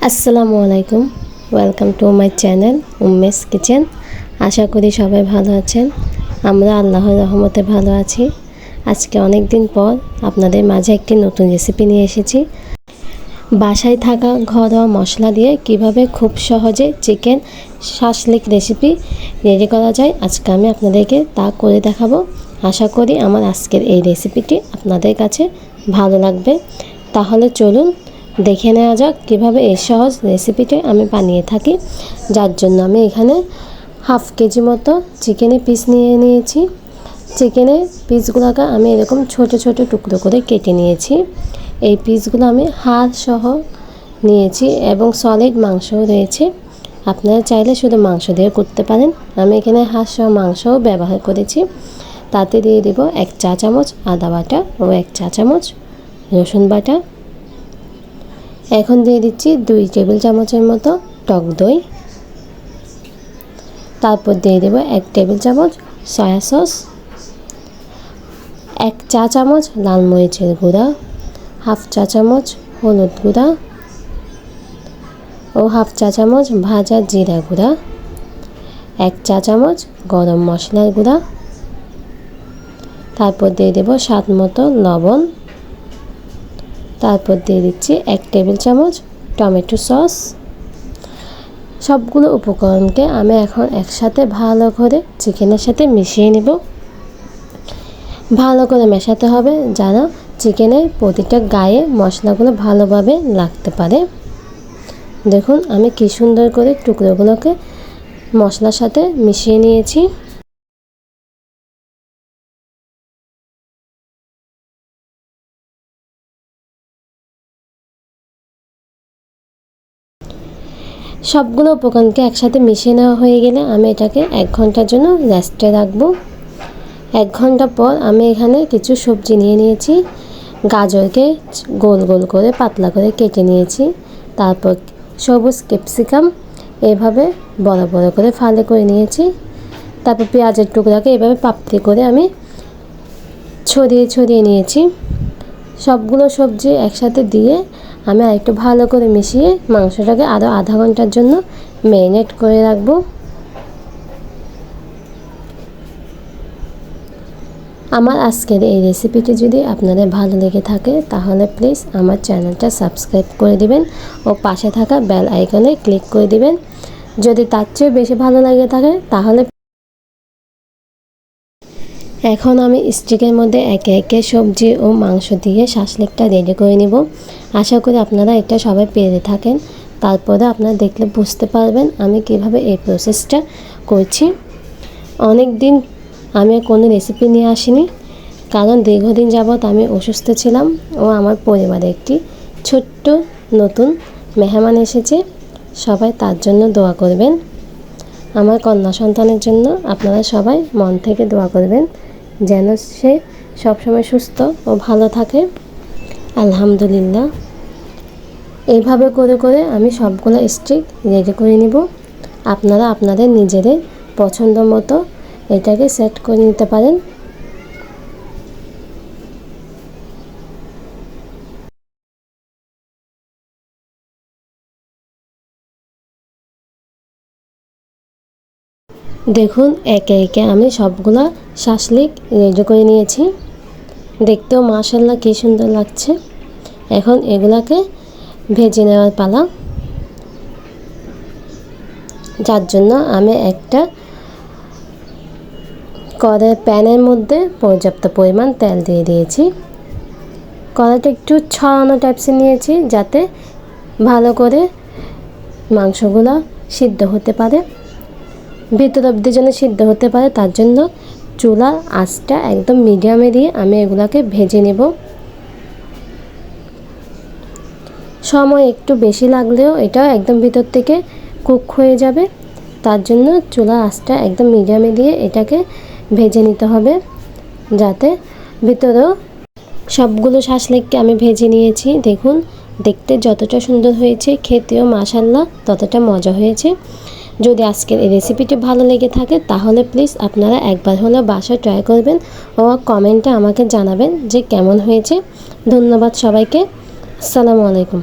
আসসালামু আলাইকুম, welcome to my channel Umme's kitchen. আশা করি সবাই ভালো আছেন। আমরা আল্লাহর রহমতে ভালো আছি। আজকে অনেক দিন পর আপনাদের মাঝে একটি নতুন রেসিপি নিয়ে এসেছি। বাসায় থাকা ঘরোয়া মশলা দিয়ে কিভাবে খুব সহজে চিকেন শাসলিক রেসিপি রেডি করা যায়, আজকে আমি আপনাদেরকে তা করে দেখাবো। আশা করি আমার আজকের এই রেসিপিটি আপনাদের কাছে ভালো লাগবে। তাহলে চলুন দেখে নেওয়া যাক কীভাবে এই সহজ রেসিপিটি আমি বানিয়ে থাকি। যার জন্য আমি এখানে হাফ কেজি মতো চিকেনের পিস নিয়ে নিয়েছি। চিকেনের পিসগুলোকে আমি এরকম ছোট ছোট টুকরো করে কেটে নিয়েছি। এই পিসগুলো আমি হাড় সহ নিয়েছি এবং সলিড মাংসও রয়েছে। আপনারা চাইলে শুধু মাংস দিয়ে করতে পারেন। আমি এখানে হাড় সহ মাংসও ব্যবহার করেছি। তাতে দিয়ে দেব 1 চা চামচ আদা বাটা ও 1 চা চামচ রসুন বাটা। এখন দিয়ে দিচ্ছি 2 টেবিল চামচের মতো টক দই। তারপর দিয়ে দেব 1 টেবিল চামচ সয়া সস, 1 চা চামচ লাল মরিচের গুঁড়া, হাফ চা চামচ হলুদ গুঁড়া ও হাফ চা চামচ ভাজা জিরা গুঁড়া, 1 চা চামচ গরম মশলার গুঁড়া। তারপর দিয়ে দেব স্বাদ মতো লবণ। তারপর দিয়ে দিচ্ছি 1 টেবিল চামচ টমেটো সস। সবগুলো উপকরণকে আমি এখন একসাথে ভালো করে চিকেনের সাথে মিশিয়ে নেব। ভালো করে মেশাতে হবে যেন চিকেনের প্রতিটা গায়ে মশলাগুলো ভালোভাবে লাগতে পারে। দেখুন আমি কি সুন্দর করে টুকরোগুলোকে মশলার সাথে মিশিয়ে নিয়েছি। সবগুলো উপকরণকে একসাথে মিশিয়ে নেওয়া হয়ে গেলে আমি এটাকে 1 ঘন্টার জন্য রেস্টে রাখবো। 1 ঘন্টা পর আমি এখানে কিছু সবজি নিয়ে নিয়েছি। গাজরকে গোল গোল করে পাতলা করে কেটে নিয়েছি। তারপর সবুজ ক্যাপসিকাম এভাবে বড় বড় করে ফালি করে নিয়েছি। তারপর পেঁয়াজের টুকরাকে এভাবে পাপড়ি করে আমি ছড়িয়ে ছড়িয়ে নিয়েছি। সবগুলো সবজি একসাথে দিয়ে আমি আরেকটু ভালো করে মিশিয়ে মাংসটাকে আরও আধা ঘন্টার জন্য ম্যারিনেট করে রাখবো। আমার আজকের এই রেসিপিটি যদি আপনাদের ভালো লেগে থাকে তাহলে প্লিজ আমার চ্যানেলটা সাবস্ক্রাইব করে দিবেন ও পাশে থাকা বেল আইকনে ক্লিক করে দিবেন। যদি তার চেয়ে বেশি ভালো লাগে থাকে তাহলে এখন আমি স্টিকের মধ্যে একে একে সবজি ও মাংস দিয়ে শাসলিকটা রেডি করে নিব। আশা করি আপনারা এটা সবাই পেরে থাকেন। তারপরে আপনারা দেখলে বুঝতে পারবেন আমি কিভাবে এই প্রসেসটা করছি। অনেক দিন আমি কোনো রেসিপি নিয়ে আসিনি, কারণ দীর্ঘদিন যাবৎ আমি অসুস্থ ছিলাম ও আমার পরিবারে একটি ছোট্ট নতুন মেহমান এসেছে। সবাই তার জন্য দোয়া করবেন। আমার কন্যা সন্তানের জন্য আপনারা সবাই মন থেকে দোয়া করবেন যেন সে সবসময় সুস্থ ও ভালো থাকে। আলহামদুলিল্লাহ। এইভাবে করে করে আমি সবগুলো স্টিক রেডি করে নিব। আপনারা আপনাদের নিজেদের পছন্দ মতো এটাকে সেট করে নিতে পারেন। দেখুন একে একে আমি সবগুলো শাসলিক রেডি করে নিয়েছি। দেখতেও মাশাআল্লাহ কি সুন্দর লাগছে। এখন এগুলাকে ভেজে নেওয়ার পালা। যার জন্য আমি একটা কড়াই প্যানের মধ্যে পর্যাপ্ত পরিমাণ তেল দিয়ে দিয়েছি। কড়াইটা একটু ছড়ানো টাইপসে নিয়েছি যাতে ভালো করে মাংসগুলো সিদ্ধ হতে পারে, ভিতর অবধি যেন সিদ্ধ হতে পারে। তার জন্য চুলার আঁচটা একদম মিডিয়ামে দিয়ে আমি এগুলাকে ভেজে নেব। সময় একটু বেশি লাগলেও এটা একদম ভিতর থেকে কুক হয়ে যাবে। তার জন্য চুলার আঁচটা একদম মিডিয়ামে দিয়ে এটাকে ভেজে নিতে হবে, যাতে ভিতরেও সবগুলো শাসলিককে আমি ভেজে নিয়েছি। দেখুন দেখতে যতটা সুন্দর হয়েছে, খেতেও মাশাআল্লাহ ততটা মজা হয়েছে। যদি আজকের এই রেসিপিটি ভালো লেগে থাকে তাহলে প্লিজ আপনারা একবার হলেও বাসায় ট্রাই করবেন ও কমেন্টে আমাকে জানাবেন যে কেমন হয়েছে। ধন্যবাদ সবাইকে। আসসালামু আলাইকুম।